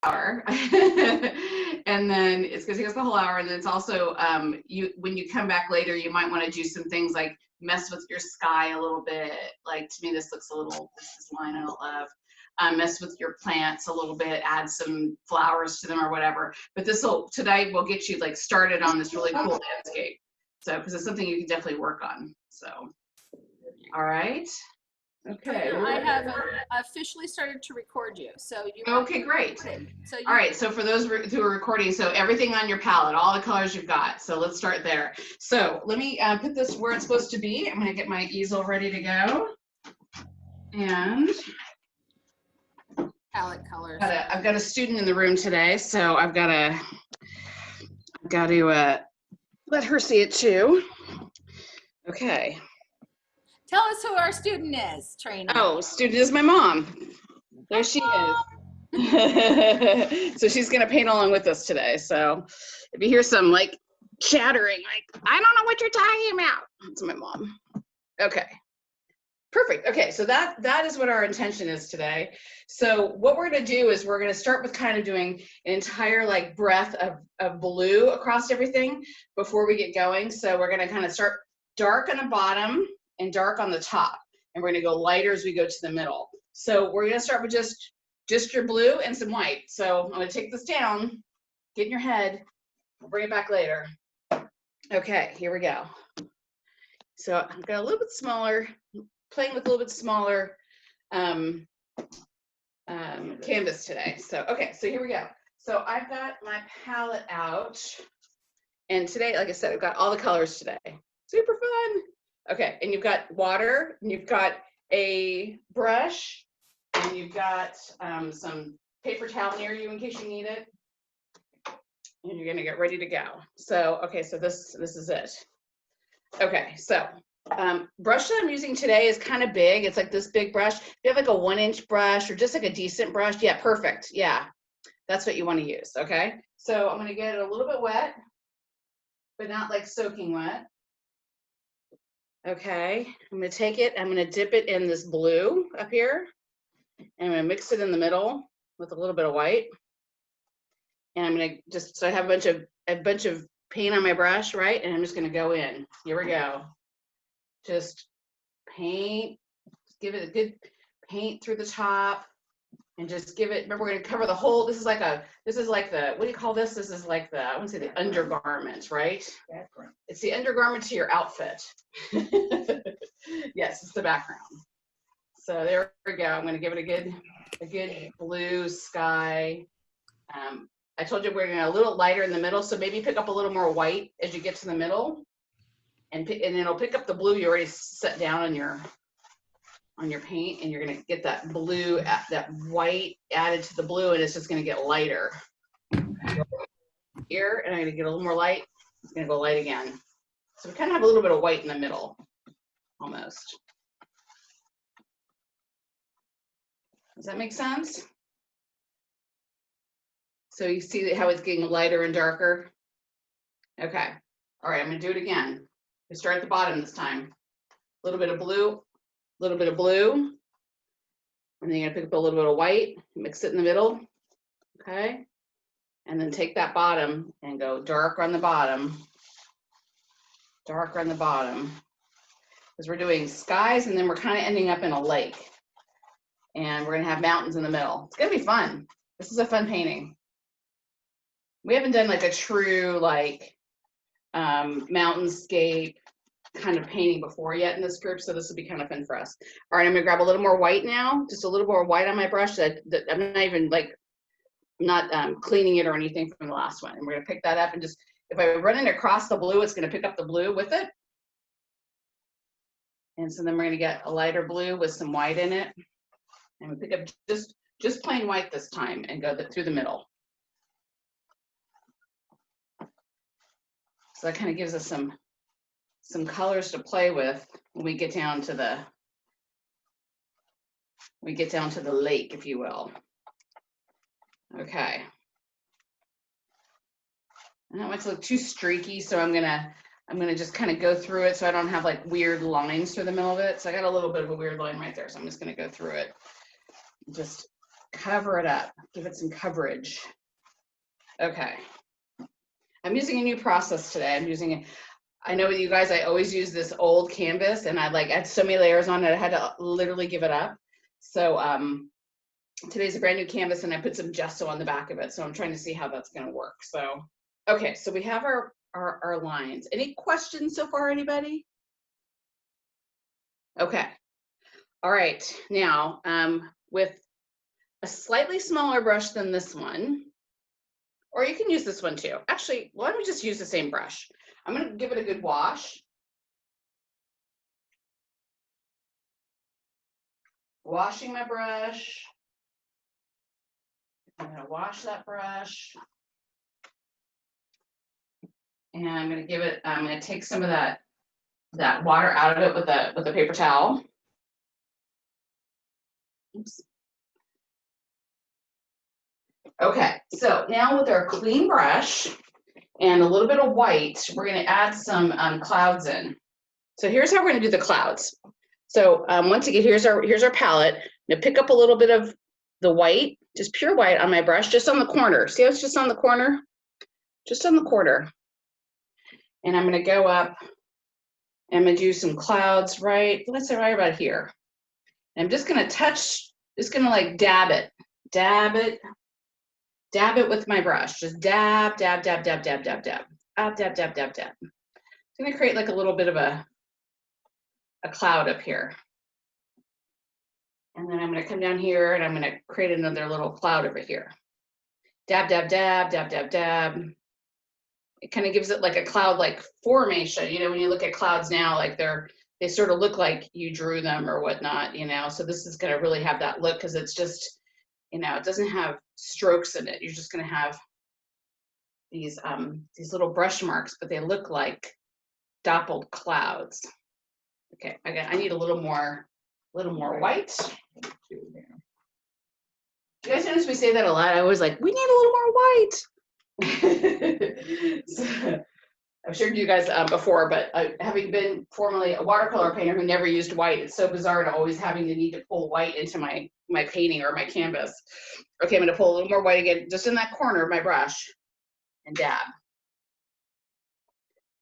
hour. And then it's going to take us the whole hour. And then it's also, when you come back later, you might want to do some things like mess with your sky a little bit. Like, to me, this looks a little, this is line I don't love. Mess with your plants a little bit, add some flowers to them or whatever. But today will get you like started on this really cool landscape. So, because it's something you can definitely work on. So, all right. Okay. I have officially started to record you. So you. Okay, great. So all right. So for those who are recording, so everything on your palette, all the colors you've got. So let's start there. So let me put this where it's supposed to be. I'm going to get my easel ready to go. And palette colors. I've got a student in the room today, so I've got to let her see it too. Okay. Tell us who our student is, Trina. Oh, student is my mom. There she is. So she's going to paint along with us today. So if you hear some like chattering, like, I don't know what you're talking about. It's my mom. Okay. Perfect. Okay, so that is what our intention is today. So what we're going to do is we're going to start with kind of doing an entire like breadth of blue across everything before we get going. So we're going to kind of start dark on the bottom and dark on the top, and we're going to go lighter as we go to the middle. So we're going to start with just your blue and some white. So I'm going to take this down, get in your head, we'll bring it back later. Okay, here we go. So I've got a little bit smaller, playing with a little bit smaller canvas today. So, okay, so here we go. So I've got my palette out, and today, like I said, I've got all the colors today. Super fun. Okay, and you've got water, and you've got a brush, and you've got some paper towel near you in case you need it, and you're gonna get ready to go. So, okay, so this is it. Okay, so brush that I'm using today is kind of big. It's like this big brush. If you have like a 1-inch brush or just like a decent brush, yeah, perfect. Yeah, that's what you want to use. Okay, so I'm going to get it a little bit wet, but not like soaking wet. Okay, I'm going to take it, I'm going to dip it in this blue up here, and I'm going to mix it in the middle with a little bit of white. And I'm going to so I have a bunch of paint on my brush, right? And I'm just going to go in. Here we go. Just paint, give it a good paint through the top, and just give it, remember we're going to cover the whole, this is like the, what do you call this? This is like the, I wouldn't say the undergarment, right? Background. It's the undergarment to your outfit. Yes, it's the background. So there we go. I'm going to give it a good blue sky. I told you we're going to a little lighter in the middle, so maybe pick up a little more white as you get to the middle. And it'll pick up the blue you already set down on your paint, and you're gonna get that blue, that white added to the blue, and it's just gonna get lighter. Here, and I'm gonna get a little more light. It's gonna go light again. So we kind of have a little bit of white in the middle, almost. Does that make sense? So you see how it's getting lighter and darker? Okay. All right, I'm gonna do it again. We start at the bottom this time. A little bit of blue, a little bit of blue, and then you're gonna pick up a little bit of white, mix it in the middle, okay? And then take that bottom and go darker on the bottom, because we're doing skies, and then we're kind of ending up in a lake, and we're gonna have mountains in the middle. It's gonna be fun. This is a fun painting. We haven't done like a true like mountainscape kind of painting before yet in this group, so this will be kind of fun for us. All right, I'm gonna grab a little more white now, just a little more white on my brush that I'm not even like, cleaning it or anything from the last one. And we're gonna pick that up, and just, if I run it across the blue, it's gonna pick up the blue with it. And so then we're gonna get a lighter blue with some white in it, and we pick up just plain white this time and go through the middle. So that kind of gives us some colors to play with when we get down to the lake, if you will. Okay. I don't want it to look too streaky, so I'm gonna just kind of go through it so I don't have like weird lines through the middle of it. So I got a little bit of a weird line right there, so I'm just gonna go through it. Just Cover it up, give it some coverage. Okay. I'm using a new process today. I know with you guys, I always use this old canvas and I had so many layers on it, I had to literally give it up. So today's a brand new canvas and I put some gesso on the back of it. So I'm trying to see how that's gonna work. So, okay, so we have our lines. Any questions so far, anybody? Okay, all right, now with a slightly smaller brush than this one, or you can use this one too. Actually, why don't we just use the same brush? I'm gonna give it a good wash. Washing my brush. I'm gonna wash that brush. And I'm gonna take some of that water out of it with a paper towel. Oops. Okay, so now with our clean brush and a little bit of white, we're gonna add some clouds in. So here's how we're gonna do the clouds. So once again, here's our palette. I'm gonna pick up a little bit of the white, just pure white on my brush, just on the corner. See how it's just on the corner? Just on the corner. And I'm gonna go up, and I'm gonna do some clouds let's say right about here. And I'm just gonna dab it with my brush. Just dab, dab, dab, dab, dab, dab, dab, dab, dab, dab, dab, dab. It's gonna create like a little bit of a cloud up here. And then I'm gonna come down here and I'm gonna create another little cloud over here. Dab, dab, dab, dab, dab, dab. It kind of gives it like a cloud-like formation. You know, when you look at clouds now, like they sort of look like you drew them or whatnot, you know. So this is gonna really have that look because it's just, you know, it doesn't have strokes in it. You're just gonna have these little brush marks, but they look like dappled clouds. Okay, I need a little more white. Do you guys notice we say that a lot? I always like, we need a little more white. So, I've shared you guys before, but having been formerly a watercolor painter who never used white, it's so bizarre to always having the need to pull white into my painting or my canvas. Okay, I'm gonna pull a little more white again, just in that corner of my brush, and dab.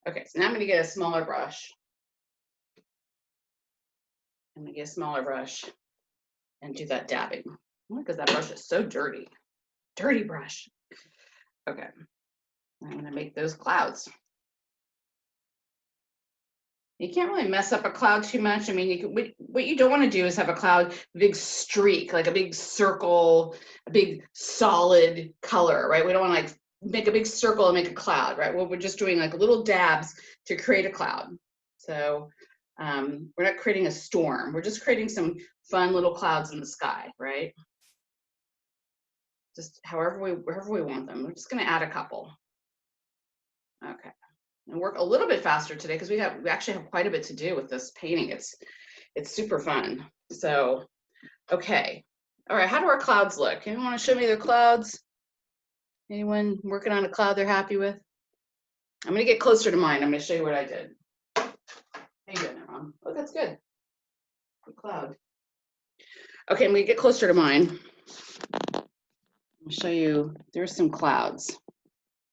Okay, so now I'm gonna get a smaller brush. I'm gonna get a smaller brush and do that dabbing. Because that brush is so dirty. Dirty brush. Okay, I'm gonna make those clouds. You can't really mess up a cloud too much. I mean, what you don't want to do is have a cloud, big streak, like a big circle, a big solid color, right? We don't want to like make a big circle and make a cloud, right? Well, we're just doing like little dabs to create a cloud. So we're not creating a storm. We're just creating some fun little clouds in the sky, right? Just wherever we want them. We're just going to add a couple. Okay. And work a little bit faster today because we actually have quite a bit to do with this painting. It's super fun. So, okay. All right, how do our clouds look? Anyone want to show me their clouds? Anyone working on a cloud they're happy with? I'm gonna get closer to mine. I'm gonna show you what I did. How you doing there, Mom? Oh, that's good. Good cloud. Okay, I'm gonna get closer to mine. I'll show you, there's some clouds.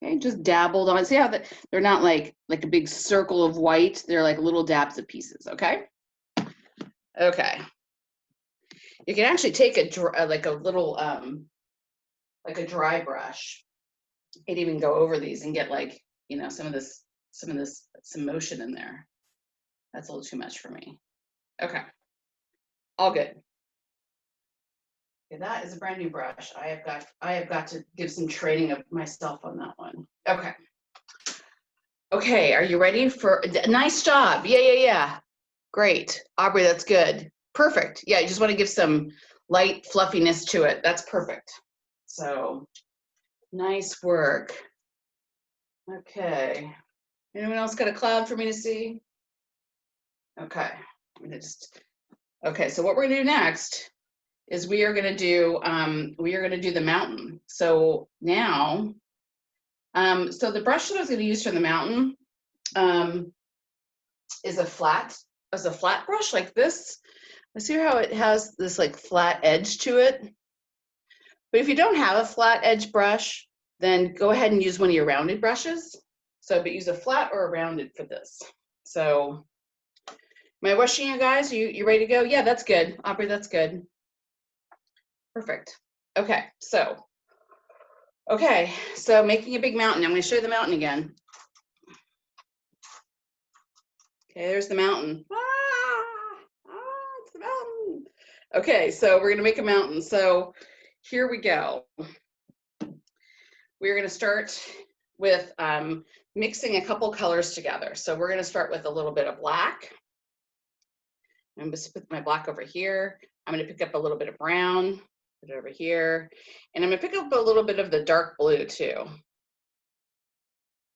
Okay, just dabbled on. See how they're not like a big circle of white. They're like little dabs of pieces. Okay. Okay. You can actually take like a little like a dry brush and even go over these and get like, you know, some motion in there. That's a little too much for me. Okay. All good. Okay, that is a brand new brush. I have got to give some training of myself on that one. Okay. Okay, are you ready for, nice job. Yeah. Great. Aubrey, that's good. Perfect. Yeah, you just want to give some light fluffiness to it. That's perfect. So, nice work. Okay. Anyone else got a cloud for me to see? Okay. Okay, so what we're gonna do next is we are gonna do the mountain. So now, so the brush that I was gonna use for the mountain is a flat brush like this. See how it has this like flat edge to it? But if you don't have a flat edge brush, then go ahead and use one of your rounded brushes. So, but use a flat or a rounded for this. So, am I rushing you guys? You ready to go? Yeah, that's good. Aubrey, that's good. Perfect. Okay, so making a big mountain. I'm going to show you the mountain again. Okay, there's the mountain. It's the mountain. Okay, so we're going to make a mountain. So here we go. We're going to start with mixing a couple colors together. So we're going to start with a little bit of black. I'm going to put my black over here. I'm going to pick up a little bit of brown, put it over here. And I'm going to pick up a little bit of the dark blue too.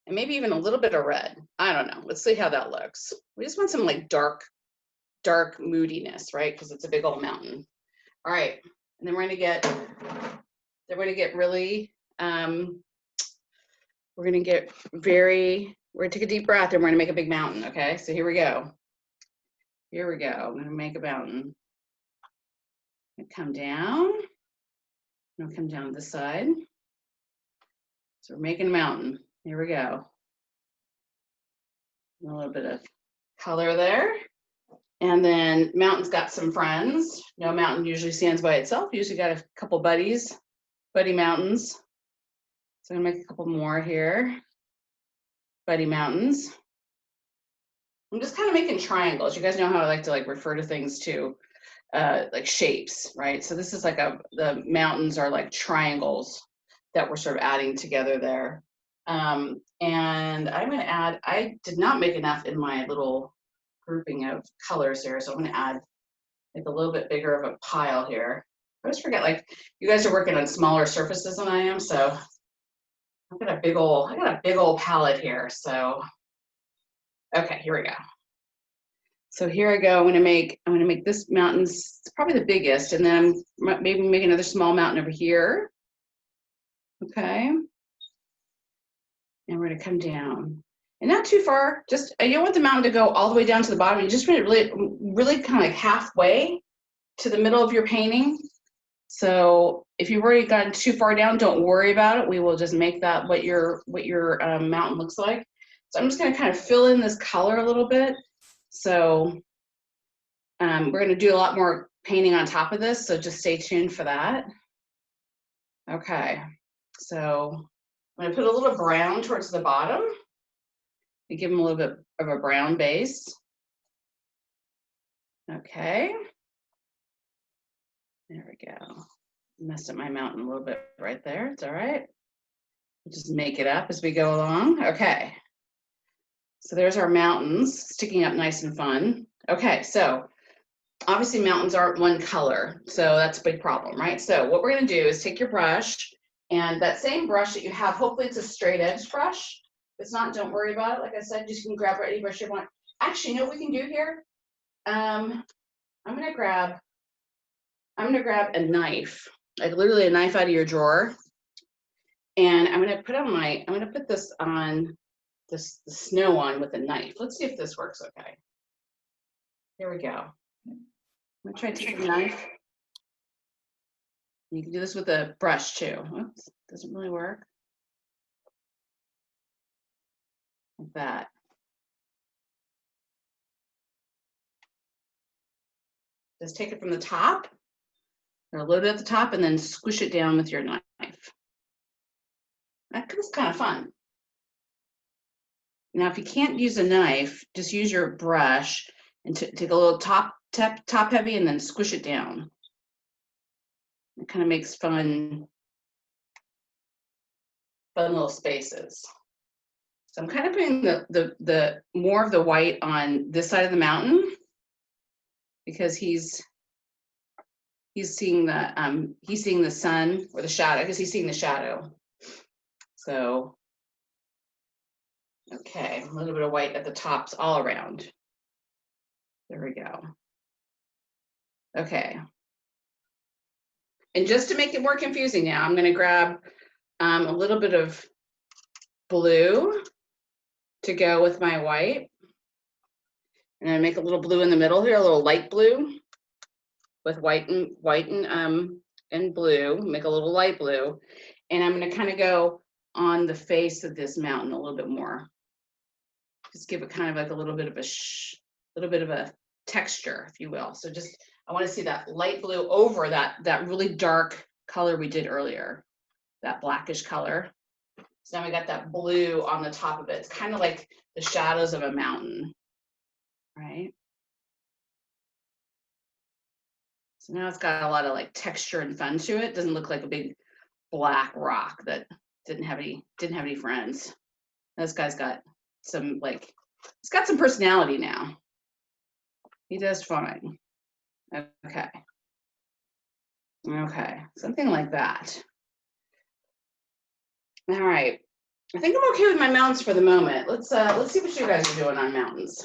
And maybe even a little bit of red. I don't know. Let's see how that looks. We just want some like dark moodiness, right? Because it's a big old mountain. All right. And then we're going to get really, we're going to take a deep breath and we're going to make a big mountain. Okay. So here we go. Here we go. I'm going to make a mountain. I'm going to come down. I'm going to come down this side. So we're making a mountain. Here we go. A little bit of color there. And then mountain's got some friends. No mountain usually stands by itself. Usually got a couple buddy mountains. So I'm gonna make a couple more here. Buddy mountains. I'm just kind of making triangles. You guys know how I like to like refer to things to like shapes, right? So this is like the mountains are like triangles that we're sort of adding together there. And I'm going to add, I did not make enough in my little grouping of colors here, so I'm going to add like a little bit bigger of a pile here. I always forget, like, you guys are working on smaller surfaces than I am, so I got a big old palette here, so, okay, here we go. So here I go, I'm gonna make this mountain, it's probably the biggest, and then maybe make another small mountain over here. Okay. And we're gonna come down. And not too far, just, you don't want the mountain to go all the way down to the bottom. You just want it really kind of like halfway to the middle of your painting. So if you've already gotten too far down, don't worry about it. We will just make that what your mountain looks like. So I'm just gonna kind of fill in this color a little bit. So we're gonna do a lot more painting on top of this, so just stay tuned for that. Okay, so I'm gonna put a little brown towards the bottom and give them a little bit of a brown base. Okay. There we go. Messed up my mountain a little bit right there. It's all right. We'll just make it up as we go along. Okay. So there's our mountains sticking up nice and fun. Okay, so obviously mountains aren't one color, so that's a big problem, right? So what we're gonna do is take your brush, and that same brush that you have, hopefully it's a straight edge brush. If it's not, don't worry about it. Like I said, just you can grab any brush you want. Actually, you know what we can do here? I'm gonna grab a knife, like literally a knife out of your drawer. And I'm gonna put this on, the snow on with a knife. Let's see if this works okay. Here we go. I'm gonna try to take a knife. You can do this with a brush too. Oops, doesn't really work. Like that. Just take it from the top, or load it at the top, and then squish it down with your knife. That was kind of fun. Now, if you can't use a knife, just use your brush and take a little top heavy and then squish it down. It kind of makes fun little spaces. So I'm kind of putting the more of the white on this side of the mountain because he's seeing the sun or the shadow, because he's seeing the shadow. So okay, a little bit of white at the tops all around. There we go. Okay. And just to make it more confusing now, I'm going to grab a little bit of blue to go with my white. And I make a little blue in the middle here, a little light blue with white and and blue, make a little light blue. And I'm gonna kind of go on the face of this mountain a little bit more. Just give it kind of like a little bit of a texture, if you will. So just, I want to see that light blue over that really dark color we did earlier, that blackish color. So now we got that blue on the top of it. It's kind of like the shadows of a mountain, right? So now it's got a lot of like texture and fun to it. It doesn't look like a big black rock that didn't have any friends. This guy's got some, like, he's got some personality now. He does fine. Okay. Okay, something like that. All right. I think I'm okay with my mountains for the moment. Let's see what you guys are doing on mountains.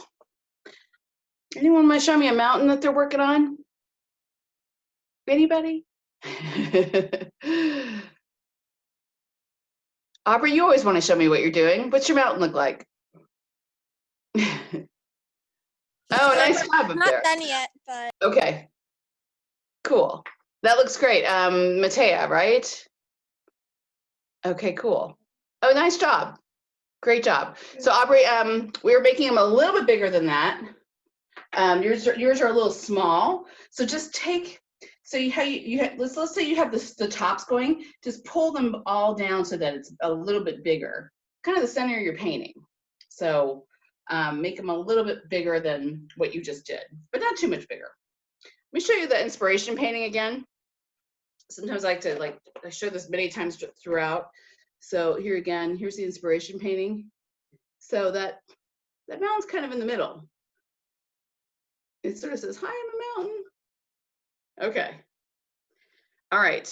Anyone want to show me a mountain that they're working on? Anybody? Aubrey, you always want to show me what you're doing. What's your mountain look like? Oh, nice job up Not there. done yet, but Okay, cool. That looks great. Matea, right? Okay, cool. Oh, nice job. Great job. So Aubrey, we were making them a little bit bigger than that. Yours are a little small. So just take, so let's say you have the tops going, just pull them all down so that it's a little bit bigger, kind of the center of your painting. So make them a little bit bigger than what you just did, but not too much bigger. Let me show you the inspiration painting again. Sometimes I like to I show this many times throughout. So here again, here's the inspiration painting. So that mountain's kind of in the middle. It sort of says, hi, I'm a mountain. Okay. All right.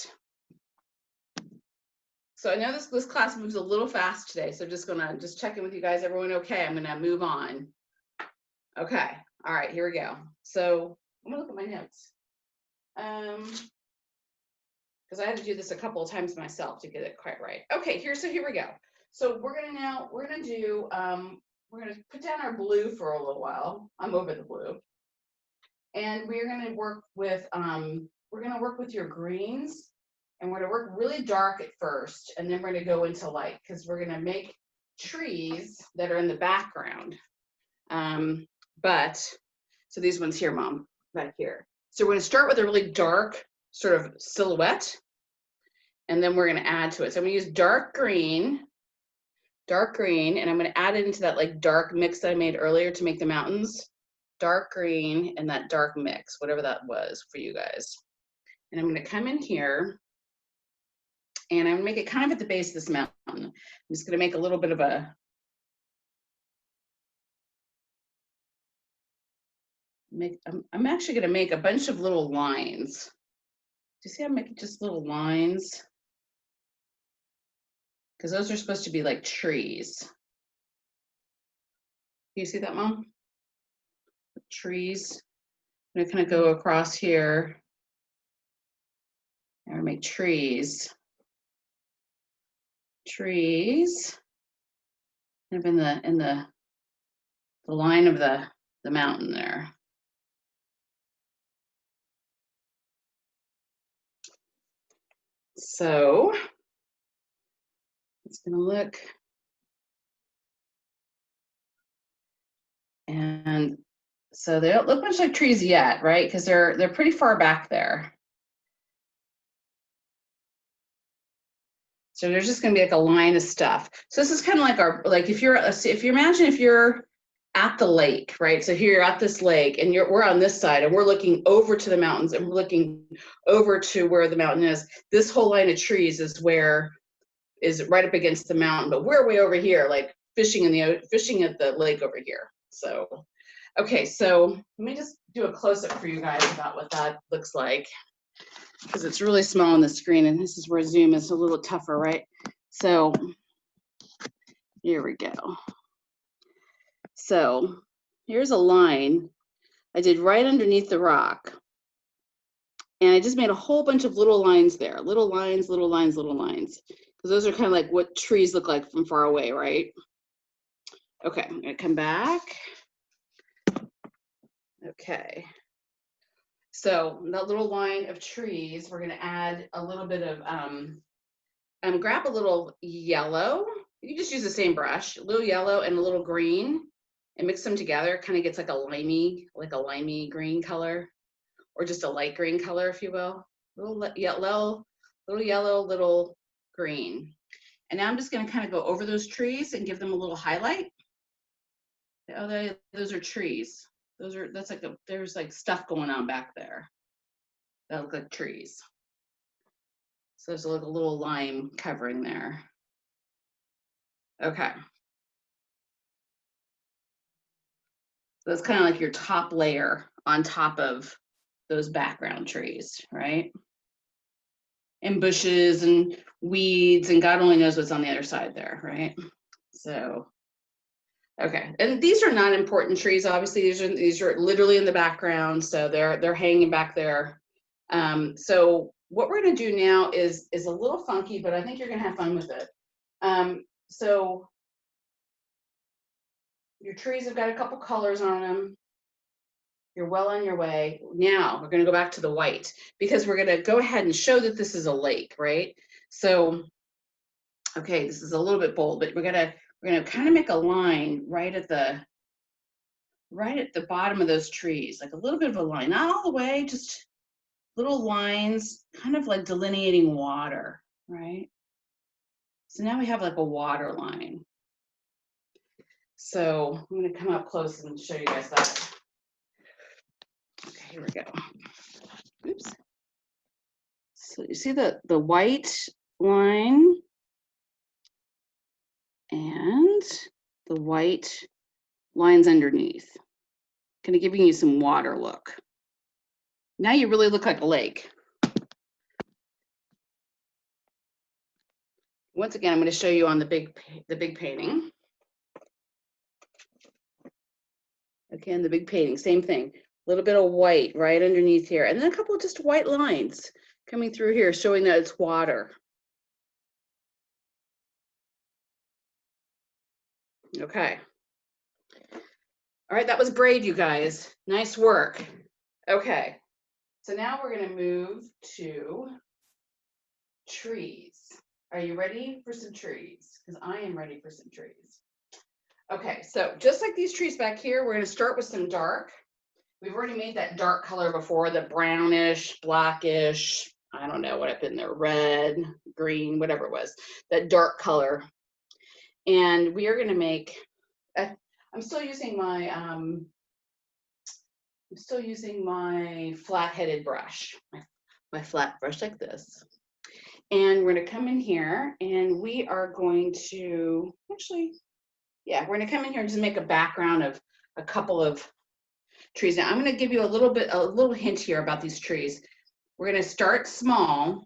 So I know this class moves a little fast today, so just gonna check in with you guys. Everyone okay? I'm gonna move on. Okay. All right, here we go. So I'm gonna look at my notes. Because I had to do this a couple of times myself to get it quite right. Okay, here we go. So we're gonna put down our blue for a little while. I'm over the blue. And we're gonna work with your greens, and we're gonna work really dark at first, and then we're gonna go into light, because we're gonna make trees that are in the background. So these ones here, Mom, back here. So we're gonna start with a really dark sort of silhouette, and then we're gonna add to it. So I'm gonna use dark green, and I'm gonna add it into that like dark mix that I made earlier to make the mountains. Dark green and that dark mix, whatever that was for you guys. And I'm gonna come in here, and I'm gonna make it kind of at the base of this mountain. I'm just gonna make a little bit of a, I'm actually gonna make a bunch of little lines. Do you see I'm making just little lines? Because those are supposed to be like trees. Do you see that, Mom? Trees. I'm gonna kind of go across here and make trees. Trees. Kind of in the line of the mountain there. So it's gonna look, and so they don't look much like trees yet, right? Because they're pretty far back there. So there's just gonna be like a line of stuff. So this is kind of like if you imagine if you're at the lake, right? So here you're at this lake, and we're on this side, and we're looking over to the mountains, and we're looking over to where the mountain is. This whole line of trees is right up against the mountain, but we're way over here, like fishing at the lake over here. So, okay, so let me just do a close-up for you guys about what that looks like, because it's really small on the screen, and this is where Zoom is a little tougher, right? So here we go. So here's a line I did right underneath the rock, and I just made a whole bunch of little lines there, little lines, little lines, little lines, because those are kind of like what trees look like from far away, right? Okay, I'm gonna come back. Okay, So that little line of trees, we're gonna add a little bit of, grab a little yellow. You can just use the same brush, a little yellow and a little green, and mix them together. It kind of gets like a limey green color, or just a light green color, if you will. Yellow, little green. And now I'm just gonna kind of go over those trees and give them a little highlight. Oh, those are trees. There's like stuff going on back there that look like trees. So there's like a little lime covering there. Okay. So that's kind of like your top layer on top of those background trees, right? And bushes and weeds, and God only knows what's on the other side there, right? So, okay. And these are not important trees. Obviously, these are literally in the background, so they're hanging back there. So what we're gonna do now is a little funky, but I think you're gonna have fun with it. So your trees have got a couple colors on them. You're well on your way. Now we're gonna go back to the white, because we're gonna go ahead and show that this is a lake, right? So, okay, this is a little bit bold, but we're gonna kind of make a line right at the bottom of those trees, like a little bit of a line, not all the way, just little lines, kind of like delineating water, right? So now we have like a water line. So I'm gonna come up close and show you guys that. Okay, here we go. Oops. So you see the white line and the white lines underneath, kind of giving you some water look. Now you really look like a lake. Once again, I'm going to show you on the big painting. Okay, and the big painting, same thing. A little bit of white right underneath here, and then a couple of just white lines coming through here, showing that it's water. Okay. All right, that was braid, you guys. Nice work. Okay, so now we're going to move to trees. Are you ready for some trees? Because I am ready for some trees. Okay, so just like these trees back here, we're going to start with some dark. We've already made that dark color before, the brownish, blackish, I don't know what I've been there, red, green, whatever it was, that dark color. And we are going to make, I'm still using my flat-headed brush, my flat brush like this. And we're going to come in here and we are going to, we're going to come in here and just make a background of a couple of trees. Now I'm going to give you a little hint here about these trees. We're going to start small,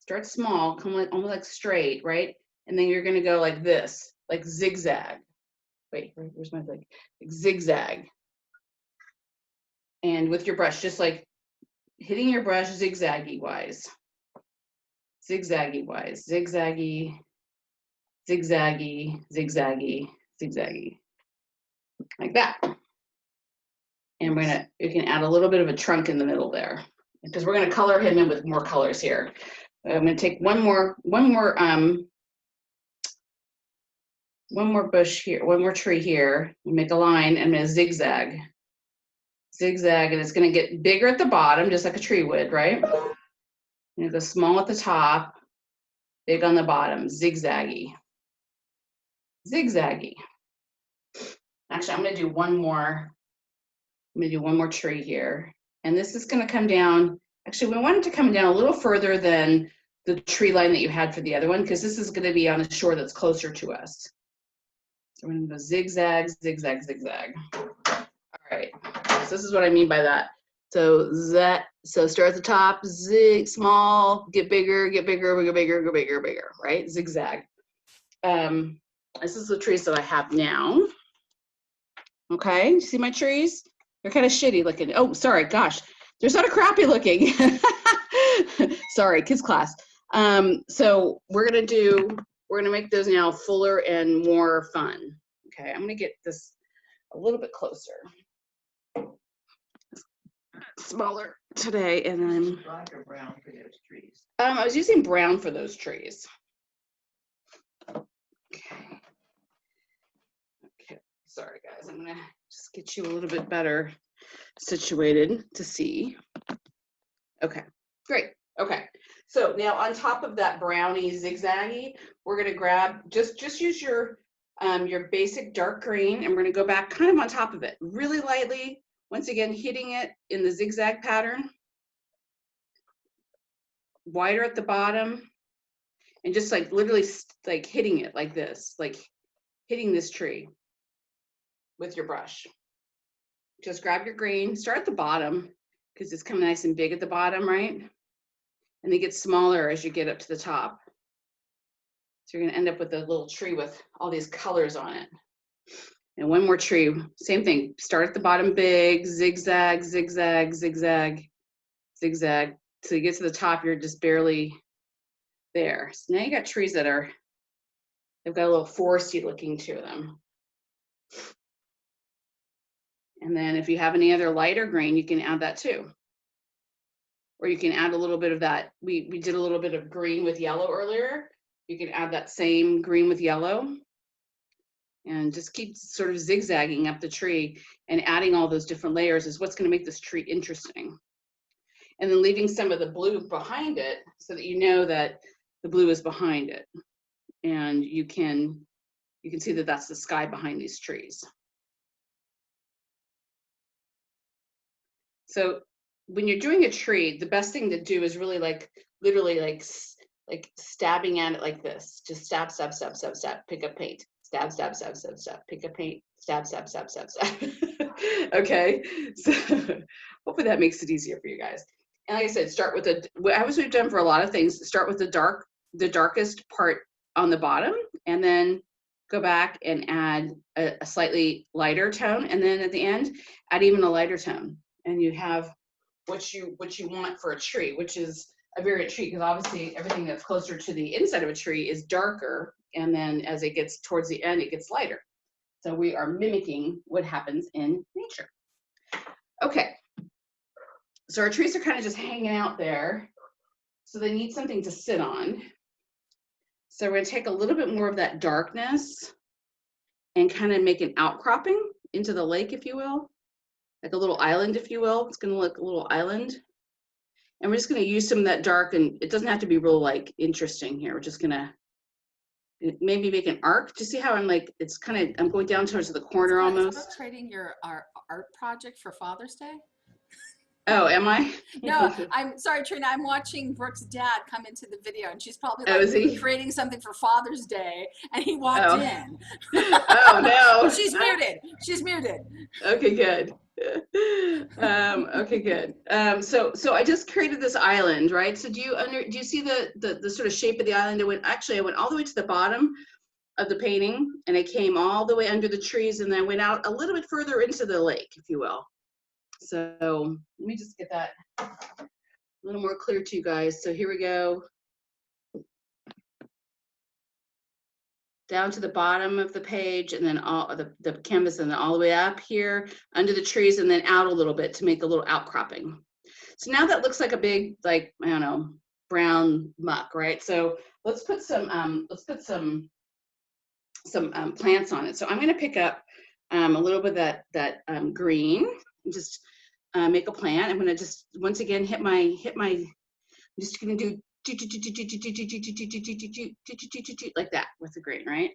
come like almost like straight, right? And then you're going to go like this, like zigzag. Wait, where's my like zigzag? And with your brush, just like hitting your brush zigzaggy wise, zigzaggy, zigzaggy, zigzaggy, like that. And you can add a little bit of a trunk in the middle there, because we're gonna color him in with more colors here. I'm gonna take one more bush here, one more tree here, and make a line, and I'm gonna zigzag, and it's gonna get bigger at the bottom, just like a tree would, right? And go small at the top, big on the bottom, zigzaggy. Actually, I'm gonna do one more tree here. And this is gonna come down, actually we want it to come down a little further than the tree line that you had for the other one, because this is gonna be on a shore that's closer to us. So we're gonna go zigzag, zigzag, zigzag. All right, so this is what I mean by that. So start at the top, zig, small, get bigger, go bigger, right? Zigzag. This is the trees that I have now. Okay, you see my trees? They're kind of shitty looking. Oh, sorry, gosh, they're sort of crappy looking. Sorry, kids class. So we're gonna make those now fuller and more fun. Okay, I'm gonna get this a little bit closer. smaller today, and then Black or brown for those trees? I was using brown for those trees. Okay. Okay. Sorry, guys. I'm gonna just get you a little bit better situated to see. Okay. Great. Okay. So now on top of that brownie zigzaggy, we're gonna grab just use your basic dark green, and we're gonna go back kind of on top of it, really lightly. Once again, hitting it in the zigzag pattern, wider at the bottom, and just like literally like hitting it like this, like hitting this tree with your brush. Just grab your green, start at the bottom because it's kind of nice and big at the bottom, right? And they get smaller as you get up to the top. So you're gonna end up with a little tree with all these colors on it. And one more tree, same thing. Start at the bottom big, zigzag, zigzag, zigzag, zigzag. So you get to the top, you're just barely there. So now you got trees that are, they've got a little foresty looking to them. And then if you have any other lighter green, you can add that too. Or you can add a little bit of that. We did a little bit of green with yellow earlier. You can add that same green with yellow. And just keep sort of zigzagging up the tree, and adding all those different layers is what's going to make this tree interesting. And then leaving some of the blue behind it so that you know that the blue is behind it. And you can see that that's the sky behind these trees. So when you're doing a tree, the best thing to do is really literally like stabbing at it like this. Just stab, stab, stab, stab, stab, pick up paint. Stab, stab, stab, stab, stab, pick up paint, stab, stab, stab, stab, stab. Okay, so hopefully that makes it easier for you guys. And like I said, start with as we've done for a lot of things, start with the darkest part on the bottom, and then go back and add a slightly lighter tone, and then at the end, add even a lighter tone. And you have what you want for a tree, which is a variant tree, because obviously everything that's closer to the inside of a tree is darker, and then as it gets towards the end, it gets lighter. So we are mimicking what happens in nature. Okay, so our trees are kind of just hanging out there, so they need something to sit on. So we're going to take a little bit more of that darkness and kind of make an outcropping into the lake, if you will, like a little island, if you will. It's going to look a little island. And we're just going to use some of that dark, and it doesn't have to be real like interesting here. We're just going to maybe make an arc. Do you see how I'm like, it's kind of, I'm going down towards the corner almost. Is that trading our art project for Father's Day? Oh, am I? No, I'm sorry, Trina. I'm watching Brooke's dad come into the video, and she's probably Oh, is he? creating something for Father's Day, and he walked in. Oh no! She's muted. She's muted. Okay, good. Okay, good. So I just created this island, right? So do you see the sort of shape of the island? I went all the way to the bottom of the painting, and I came all the way under the trees, and then I went out a little bit further into the lake, if you will. So let me just get that a little more clear to you guys. So here we go. Down to the bottom of the page, and then all the canvas, and then all the way up here under the trees, and then out a little bit to make a little outcropping. So now that looks like a big, like, I don't know, brown muck, right? So let's put some plants on it. So I'm going to pick up a little bit of that green and just make a plant. I'm going to just once again hit my. I'm just going to do like that with the green, right?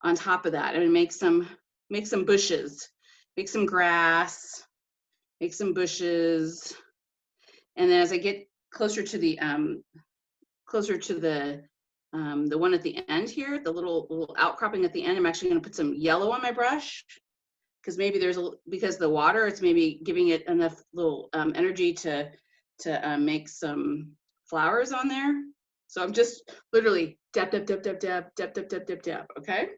On top of that, I'm going to make some bushes, make some grass, make some bushes, and then as I get closer to the one at the end here, the little outcropping at the end, I'm actually going to put some yellow on my brush, because maybe because the water, it's maybe giving it enough little energy to make some flowers on there. So I'm just literally dab, dab, dab, dab, dab, dab, dab, dab, dab, dab. Okay.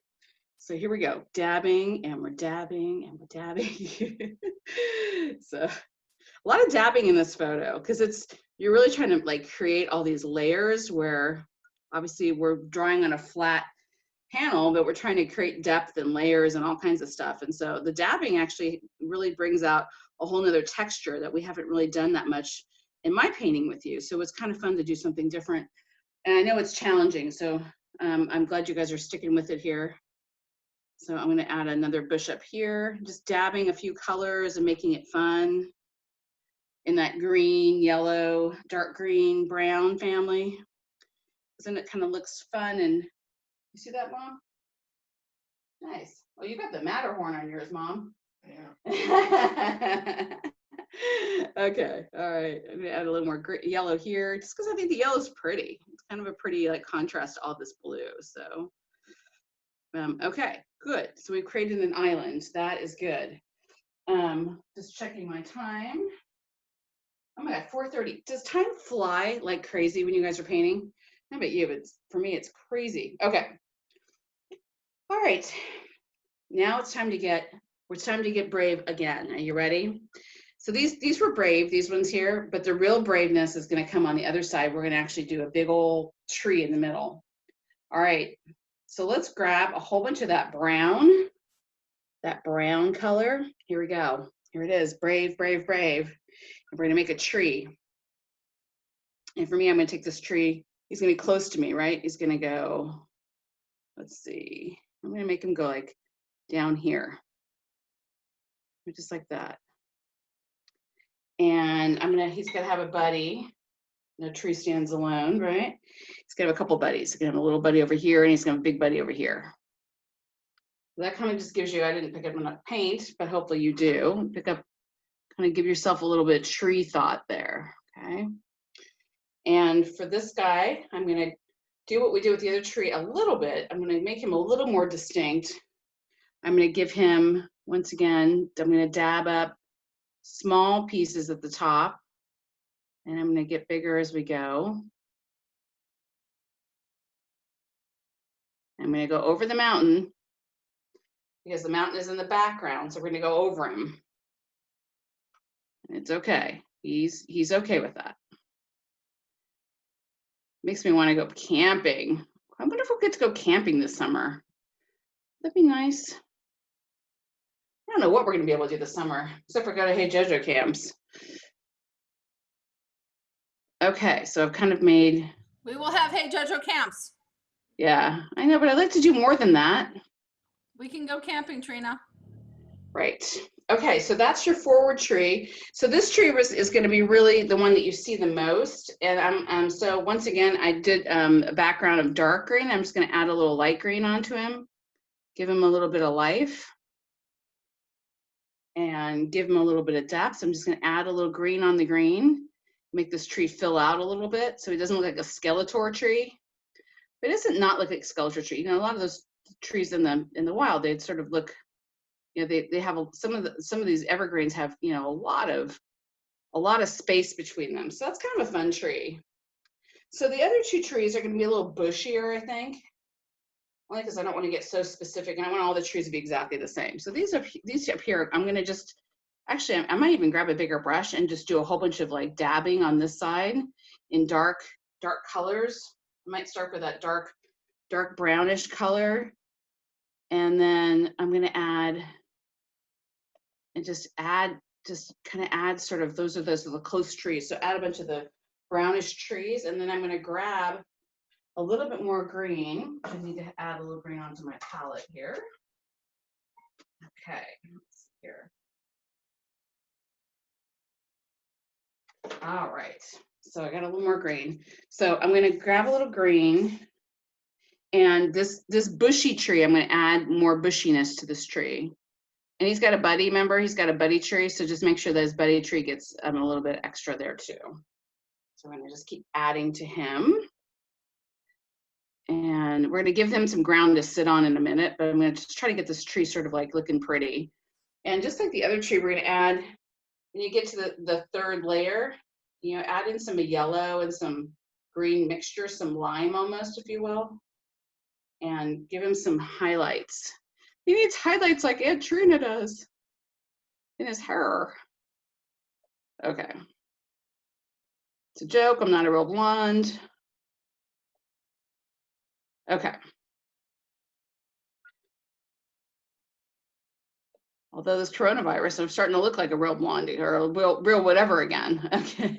So here we go, dabbing, and we're dabbing, and we're dabbing. So a lot of dabbing in this photo, because you're really trying to like create all these layers where obviously we're drawing on a flat panel, but we're trying to create depth and layers and all kinds of stuff. And so the dabbing actually really brings out a whole nother texture that we haven't really done that much in my painting with you. So it's kind of fun to do something different. And I know it's challenging, so I'm glad you guys are sticking with it here. So I'm gonna add another bush up here, just dabbing a few colors and making it fun in that green, yellow, dark green, brown family. Then it kind of looks fun. And you see that, Mom? Nice. Well, you got the Matterhorn on yours, Mom. Yeah. Okay, all right. I'm gonna add a little more yellow here, just because I think the yellow is pretty. It's kind of a pretty like contrast to all this blue. So, okay, good. So we've created an island. That is good. Just checking my time. Oh my God, 4:30. Does time fly like crazy when you guys are painting? I bet you, but for me, it's crazy. Okay. All right. Now it's time to get brave again. Are you ready? So these were brave, these ones here, but the real braveness is going to come on the other side. We're going to actually do a big old tree in the middle. All right. So let's grab a whole bunch of that brown color. Here we go. Here it is. Brave, brave, brave. And we're going to make a tree. And for me, I'm going to take this tree. He's going to be close to me, right? He's going to go, let's see. I'm going to make him go like down here. Just like that. And he's gonna have a buddy. No tree stands alone, right? He's gonna have a couple buddies. He's gonna have a little buddy over here, and he's gonna have a big buddy over here. That kind of just gives you, I didn't pick up enough paint, but hopefully you do. Kind of give yourself a little bit of tree thought there, okay? And for this guy, I'm gonna do what we did with the other tree a little bit. I'm gonna make him a little more distinct. I'm gonna give him, once again, I'm gonna dab up small pieces at the top. And I'm going to get bigger as we go. I'm going to go over the mountain because the mountain is in the background. So we're going to go over him. And it's okay. He's okay with that. Makes me want to go camping. I wonder if we'll get to go camping this summer. That'd be nice. I don't know what we're going to be able to do this summer, except for go to Hey JoJo camps. Okay, so I've kind of made. We will have Hey JoJo camps. Yeah, I know, but I'd like to do more than that. We can go camping, Trina. Right. Okay, so that's your forward tree. So this tree is going to be really the one that you see the most. And so once again, I did a background of dark green. I'm just going to add a little light green onto him, give him a little bit of life, and give him a little bit of depth. So I'm just going to add a little green on the green, make this tree fill out a little bit so he doesn't look like a Skeletor tree. But it doesn't not look like a Skeletor tree. You know, a lot of those trees in the wild, they'd sort of look. You know, they have some of these evergreens have, you know, a lot of space between them. So that's kind of a fun tree. So the other two trees are going to be a little bushier, I think, only because I don't want to get so specific and I want all the trees to be exactly the same. So these up here, I'm going to just, actually, I might even grab a bigger brush and just do a whole bunch of like dabbing on this side in dark colors. I might start with that dark brownish color. And then I'm going to add, and just kind of add sort of, those are the close trees. So add a bunch of the brownish trees, and then I'm going to grab a little bit more green. I need to add a little green onto my palette here. Okay, let's see here. All right, so I got a little more green. So I'm going to grab a little green, and this bushy tree, I'm going to add more bushiness to this tree. And he's got a buddy, remember, he's got a buddy tree. So just make sure that his buddy tree gets a little bit extra there too. So I'm gonna just keep adding to him. And we're gonna give him some ground to sit on in a minute, but I'm gonna just try to get this tree sort of like looking pretty. And just like the other tree, we're gonna add, when you get to the third layer, you know, add in some yellow and some green mixture, some lime almost, if you will, and give him some highlights. He needs highlights like Aunt Trina does in his hair. Okay. It's a joke, I'm not a real blonde. Okay. Although this coronavirus, I'm starting to look like a real blondie or a real whatever again. Okay.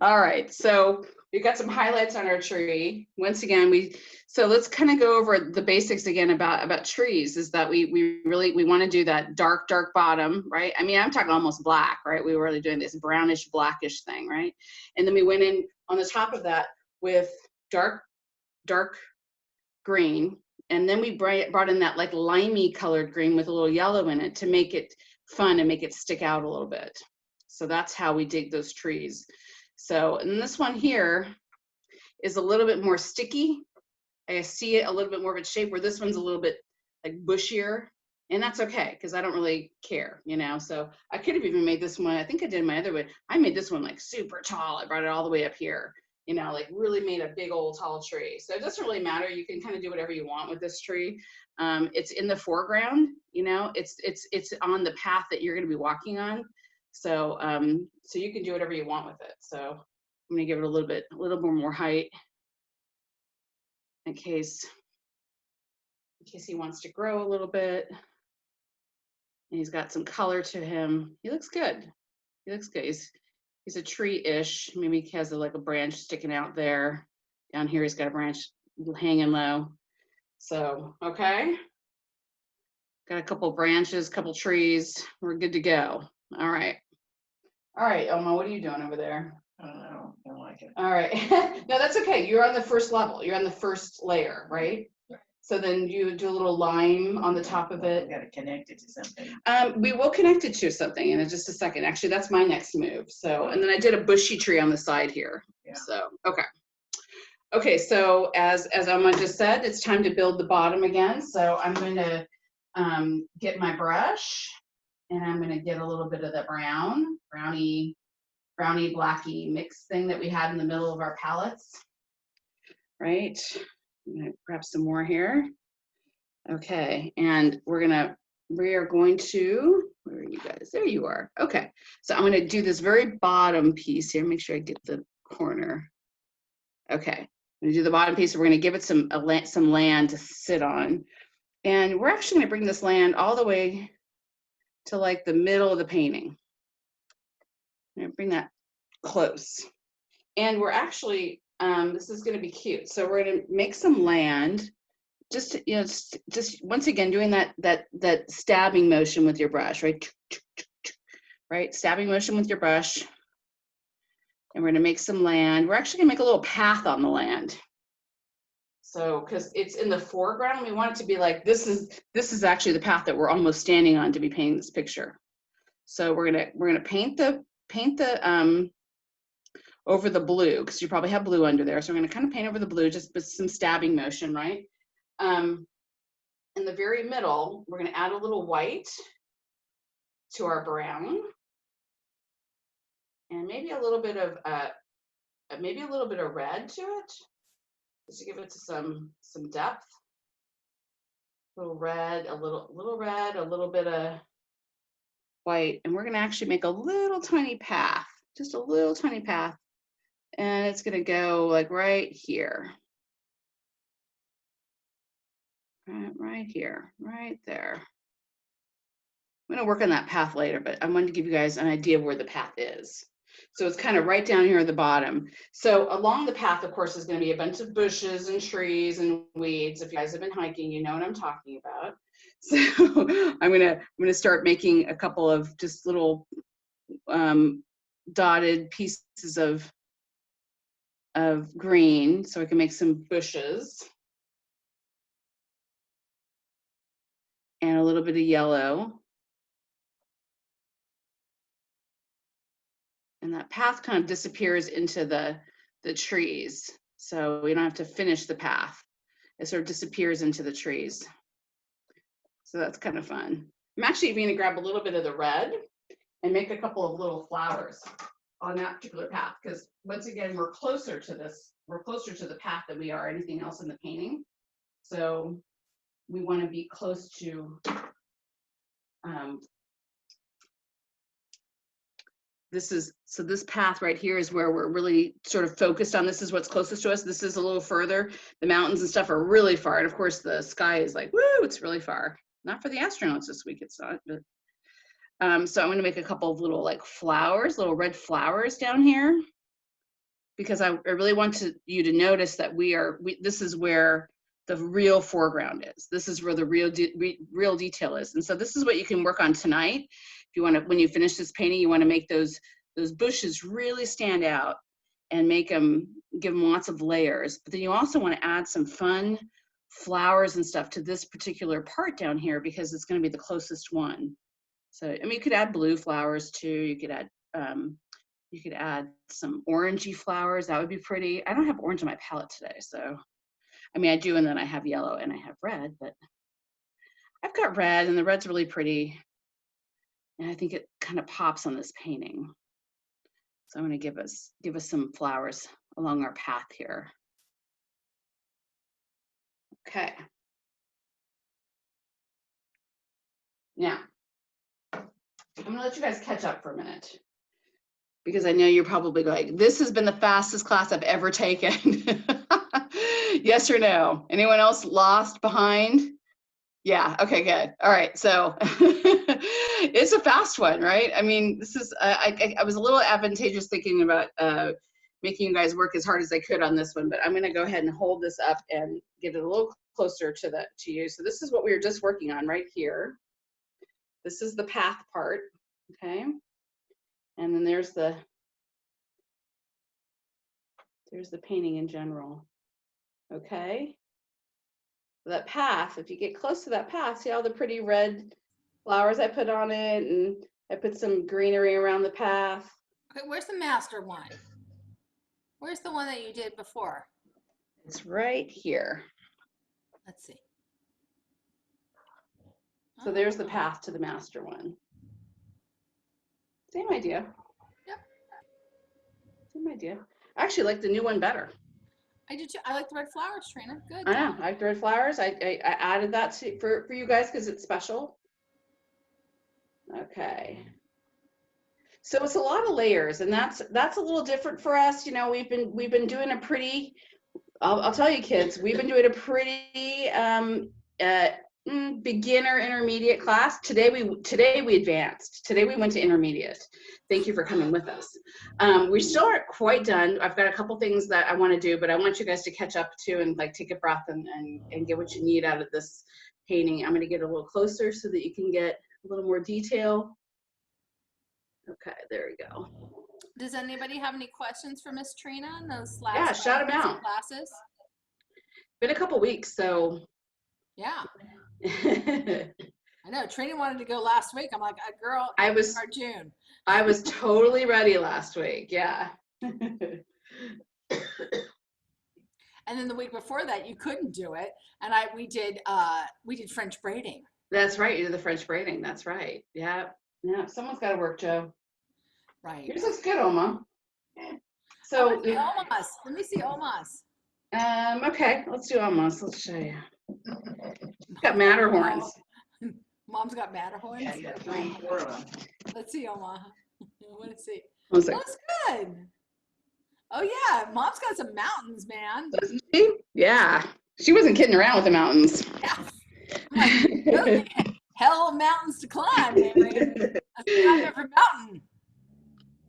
All right. So we've got some highlights on our tree. Once again, so let's kind of go over the basics again about trees. Is that we want to do that dark bottom, right? I mean, I'm talking almost black, right? We were really doing this brownish blackish thing, right? And then we went in on the top of that with dark green. And then we brought in that like limey colored green with a little yellow in it to make it fun and make it stick out a little bit. So that's how we dig those trees. So, and this one here is a little bit more sticky. I see it a little bit more of its shape, where this one's a little bit like bushier, and that's okay because I don't really care, you know. So I could have even made this one, I think I did my other way. I made this one like super tall. I brought it all the way up here. You know, like really made a big old tall tree. So it doesn't really matter. You can kind of do whatever you want with this tree. It's in the foreground, you know, it's on the path that you're going to be walking on. So, so you can do whatever you want with it. So I'm going to give it a little more height in case he wants to grow a little bit. And he's got some color to him. He looks good. He looks good. He's a tree-ish. Maybe he has like a branch sticking out there. Down here, he's got a branch hanging low. So, okay. Got a couple branches, couple trees. We're good to go. All right. All right, Elma, what are you doing over there? I don't like it. All right. No, that's okay. You're on the first level. You're on the first layer, right? So then you do a little lime on the top of it. We got to connect it to something. We will connect it to something in just a second. Actually, that's my next move. So, and then I did a bushy tree on the side here. Yeah. So, okay. Okay, so as Emma just said, it's time to build the bottom again. So I'm going to get my brush, and I'm going to get a little bit of the brownie blacky mix thing that we had in the middle of our palettes. Right. I'm going to grab some more here. Okay, and we are going to, where are you guys? There you are. Okay, so I'm going to do this very bottom piece here. Make sure I get the corner. Okay, I'm going to do the bottom piece. We're going to give it some land to sit on. And we're actually going to bring this land all the way to like the middle of the painting. I'm going to bring that close. And we're actually, this is going to be cute. So we're going to make some land. Just, you know, just once again, doing that stabbing motion with your brush, right? Right, stabbing motion with your brush. And we're gonna make some land. We're actually gonna make a little path on the land. So, because it's in the foreground, we want it to be like, this is actually the path that we're almost standing on to be painting this picture. So we're gonna paint the over the blue, because you probably have blue under there. So we're gonna kind of paint over the blue, just with some stabbing motion, right? In the very middle, we're going to add a little white to our brown, and maybe a little bit of red to it, just to give it some depth. A little red, a little bit of white, and we're going to actually make a little tiny path, just a little tiny path, and it's going to go like right here. Right here, right there. I'm going to work on that path later, but I wanted to give you guys an idea of where the path is. So it's kind of right down here at the bottom. So along the path, of course, is going to be a bunch of bushes and trees and weeds. If you guys have been hiking, you know what I'm talking about. So I'm going to start making a couple of just little dotted pieces of green, so I can make some bushes. And a little bit of yellow. And that path kind of disappears into the trees. So we don't have to finish the path. It sort of disappears into the trees. So that's kind of fun. I'm actually going to grab a little bit of the red and make a couple of little flowers on that particular path. Because once again, we're closer to the path than we are anything else in the painting. So we want to be close to this path right here is where we're really sort of focused on. This is what's closest to us. This is a little further. The mountains and stuff are really far. And of course the sky is like, woo, it's really far. Not for the astronauts this week, it's not. But, so I'm gonna make a couple of little like flowers, little red flowers down here, because I really want you to notice that this is where the real foreground is. This is where the real detail is. And so this is what you can work on tonight. If you want to, when you finish this painting, you want to make those bushes really stand out and give them lots of layers. But then you also want to add some fun flowers and stuff to this particular part down here, because it's going to be the closest one. So, I mean, you could add blue flowers too. You could add some orangey flowers. That would be pretty. I don't have orange on my palette today, so, I mean, I do, and then I have yellow and I have red, but I've got red, and the red's really pretty. And I think it kind of pops on this painting. So I'm going to give us some flowers along our path here. Okay. Now, I'm going to let you guys catch up for a minute, because I know you're probably going, this has been the fastest class I've ever taken. Yes or no? Anyone else lost behind? Yeah, okay, good. All right, so it's a fast one, right? I mean, this is, I was a little advantageous thinking about making you guys work as hard as I could on this one, but I'm gonna go ahead and hold this up and get it a little closer to you. So this is what we were just working on right here. This is the path part, okay? And then there's the painting in general, okay? That path, if you get close to that path, see all the pretty red flowers I put on it, and I put some greenery around the path. Okay, where's the master one? Where's the one that you did before? It's right here. Let's see. So there's the path to the master one. Same idea. Yep. Same idea. I actually like the new one better. I did too. I like the red flowers, Trina. Good. I know. I like the red flowers. I added that for you guys because it's special. Okay. So it's a lot of layers, and that's a little different for us. You know, we've been doing a pretty. I'll tell you, kids, we've been doing a pretty beginner intermediate class. Today we advanced. Today we went to intermediate. Thank you for coming with us. We still aren't quite done. I've got a couple things that I want to do, but I want you guys to catch up too and like take a breath and get what you need out of this painting. I'm going to get a little closer so that you can get a little more detail. Okay, there we go. Does anybody have any questions for Miss Trina in those last Yeah, shout them out. classes? Been a couple weeks, so. Yeah. I know Trina wanted to go last week. I'm like, girl, June. I was totally ready last week. Yeah. And then the week before that, you couldn't do it, and we did French braiding. That's right. You did the French braiding. That's right. Yeah. Yeah. Someone's got to work, Joe. Right. Yours looks good, Oma. So Omas. Let me see Omas. Okay, let's do Omas. Let's show you. Got Matterhorns. Mom's got Matterhorns. Yeah, you got 3, 4 of them. Let's see, Oma. I want to see. Looks good. Oh yeah, Mom's got some mountains, man. Doesn't she? Yeah. She wasn't kidding around with the mountains. Yeah. Like, hell of mountains to climb, Mary. That's not every mountain.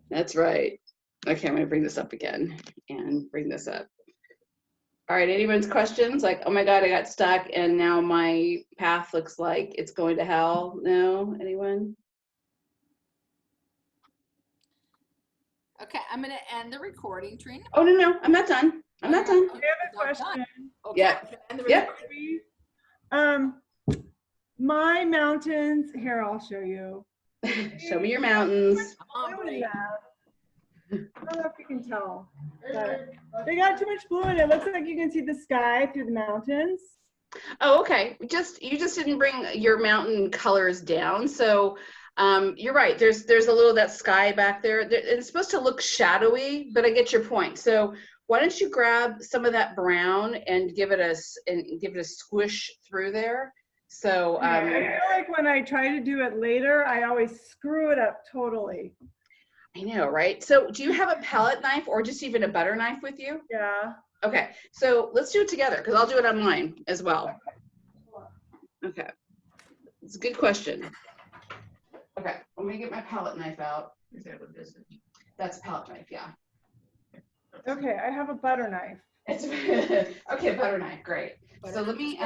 That's right. Okay, I'm going to bring this up again and bring this up. All right, anyone's questions? Like, oh my God, I got stuck and now my path looks like it's going to hell. No? Anyone? Okay, I'm going to end the recording, Trina. Oh, no, I'm not done. I'm not done. I have a question. Okay. Yeah. End the Yep. recording. My mountains, here, I'll show you. Show me your mountains. Come on, buddy. I don't know if you can tell, but they got too much blue in it. It looks like you can see the sky through the mountains. Oh, okay. You just didn't bring your mountain colors down. So you're right. There's a little of that sky back there. It's supposed to look shadowy, but I get your point. So why don't you grab some of that brown and give it a squish through there. So I feel like when I try to do it later, I always screw it up totally. I know, right? So do you have a palette knife or just even a butter knife with you? Yeah. Okay, so let's do it together because I'll do it on mine as well. Okay. It's a good question. Okay, I'm gonna get my palette knife out. Is that what this is? That's a palette knife, yeah. Okay, I have a butter knife. It's okay, butter knife, great. So let me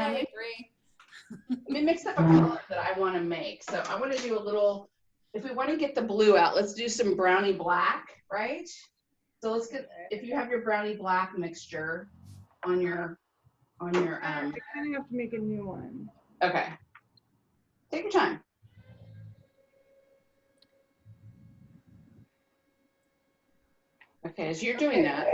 mix up a color that I want to make. So I want to do a little, if we want to get the blue out, let's do some brownie black, right? So let's get, if you have your brownie black mixture on your I kind of have to make a new one. okay. Take your time. Okay, as you're doing that.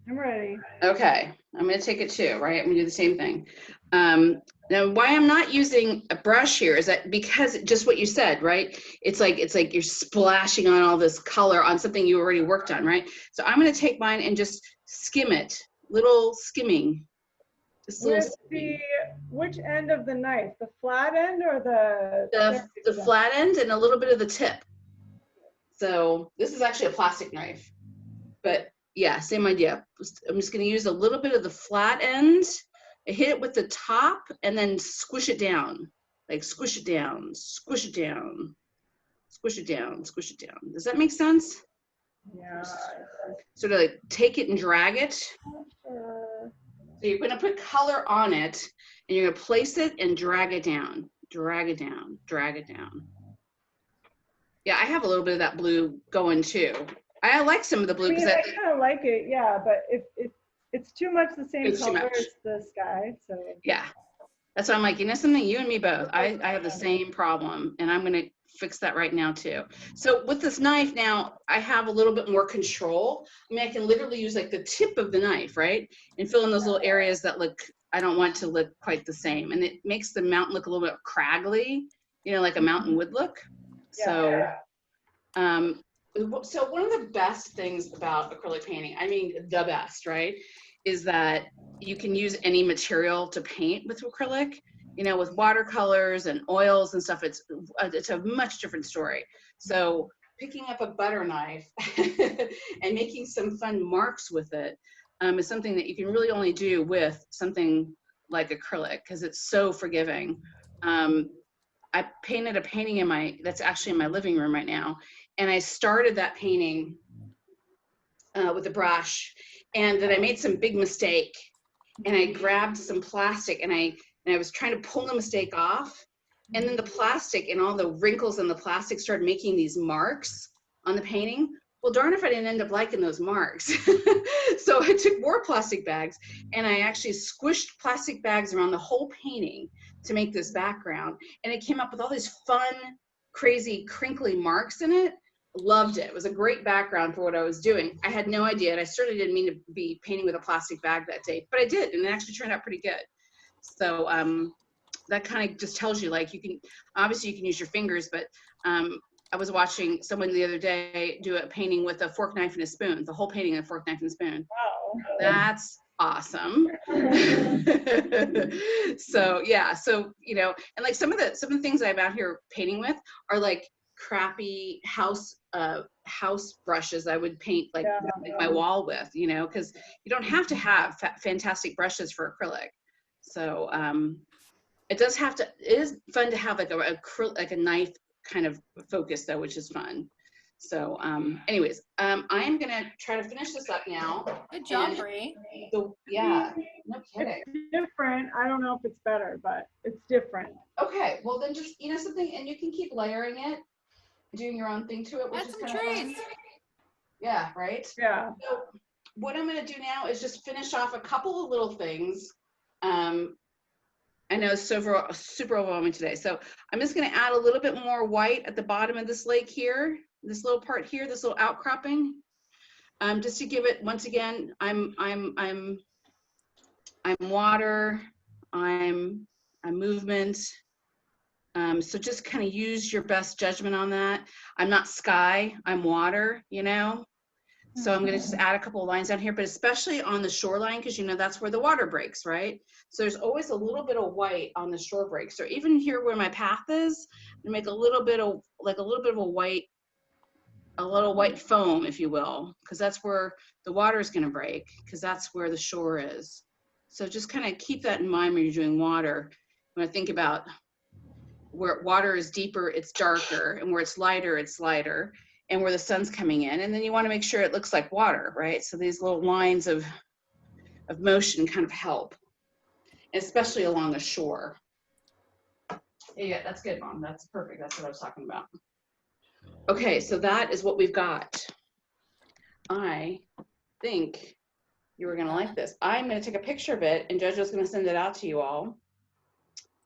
I'm ready. Okay, I'm gonna take it too, right? I'm gonna do the same thing. Now, why I'm not using a brush here is that because just what you said, right? It's like you're splashing on all this color on something you already worked on, right? So I'm gonna take mine and just skim it, little skimming. Just little With skimming. which end of the knife? The flat end or The flat end and a little bit of the tip. So this is actually a plastic knife, but yeah, same idea. I'm just going to use a little bit of the flat end, hit it with the top, and then squish it down. Like squish it down, squish it down, squish it down, squish it down. Does that make sense? Yeah. Sort of like take it and drag it. Sure. So you're going to put color on it, and you're going to place it and drag it down, drag it down, drag it down. Yeah, I have a little bit of that blue going too. I like some of the blue because I kind of like it, yeah, but if it's too much the same It's too color much. as the sky, so. yeah, that's why I'm like, you know something, you and me both. I have the same problem, and I'm going to fix that right now too. So with this knife now, I have a little bit more control. I mean, I can literally use like the tip of the knife, right? And fill in those little areas that look, I don't want to look quite the same. And it makes the mountain look a little bit craggly, you know, like a mountain would look. So, so one of the best things about acrylic painting, I mean, the best, right, is that you can use any material to paint with acrylic. You know, with watercolors and oils and stuff, it's a much different story. So picking up a butter knife and making some fun marks with it is something that you can really only do with something like acrylic because it's so forgiving. I painted a painting that's actually in my living room right now. And I started that painting with a brush, and then I made some big mistake, and I grabbed some plastic, and I was trying to pull the mistake off, and then the plastic and all the wrinkles in the plastic started making these marks on the painting. Well, darn if I didn't end up liking those marks. So I took more plastic bags, and I actually squished plastic bags around the whole painting to make this background, and it came up with all these fun, crazy, crinkly marks in it. Loved it. It was a great background for what I was doing. I had no idea, and I certainly didn't mean to be painting with a plastic bag that day, but I did, and it actually turned out pretty good. So that kind of just tells you, like, you can, obviously you can use your fingers, but I was watching someone the other day do a painting with a fork, knife, and a spoon, the whole painting with a fork, knife, and a spoon. Wow. That's awesome. So yeah, so you know, and like some of the things I'm out here painting with are like crappy house brushes I would paint like my wall with, you know, because you don't have to have fantastic brushes for acrylic. So it is fun to have like a knife kind of focus though, which is fun. So anyways, I am gonna try to finish this up now. Good job, Bree. So yeah, no kidding. It's different. I don't know if it's better, but it's different. Okay, well then just, you know something, and you can keep layering it, doing your own thing to it, which Add is some kind of trees. fun. Yeah, right? Yeah. So what I'm gonna do now is just finish off a couple of little things. I know it's super overwhelming today. So I'm just gonna add a little bit more white at the bottom of this lake here, this little part here, this little outcropping. Just to give it, once again, I'm water, I'm movement. So just kind of use your best judgment on that. I'm not sky, I'm water, you know? So I'm gonna just add a couple of lines down here, but especially on the shoreline, because you know that's where the water breaks, right? So there's always a little bit of white on the shore breaks. So even here where my path is, I'm gonna make a little bit of a little white foam, if you will, because that's where the water is gonna break, because that's where the shore is. So just kind of keep that in mind when you're doing water. When I think about Where water is deeper, it's darker, and where it's lighter, and where the sun's coming in. And then you want to make sure it looks like water, right? So these little lines of motion kind of help, especially along the shore. Yeah, that's good, Mom. That's perfect. That's what I was talking about. Okay, so that is what we've got. I think you were gonna like this. I'm gonna take a picture of it, and JoJo's gonna send it out to you all.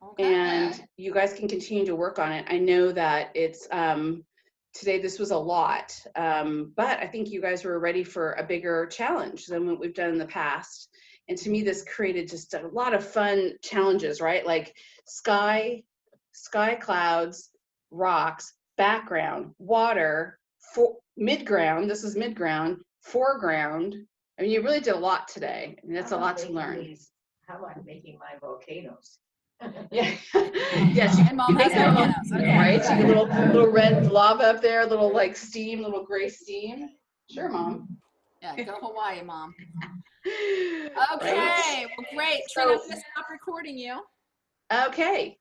Okay. And you guys can continue to work on it. I know that it's today this was a lot, but I think you guys were ready for a bigger challenge than what we've done in the past. And to me, this created just a lot of fun challenges, right? Like sky, clouds, rocks, background, water, midground. This is midground, foreground. I mean, you really did a lot today. I mean, that's a lot to learn. How about making my volcanoes? Yeah. Yes, you And Mom has can, volcanoes. Okay. right? So the little red lava up there, little like steam, little gray steam. Sure, Mom. Yeah, go Hawaii, Mom. Right? Okay, well, great. Trina, I'm going to stop recording you. Okay.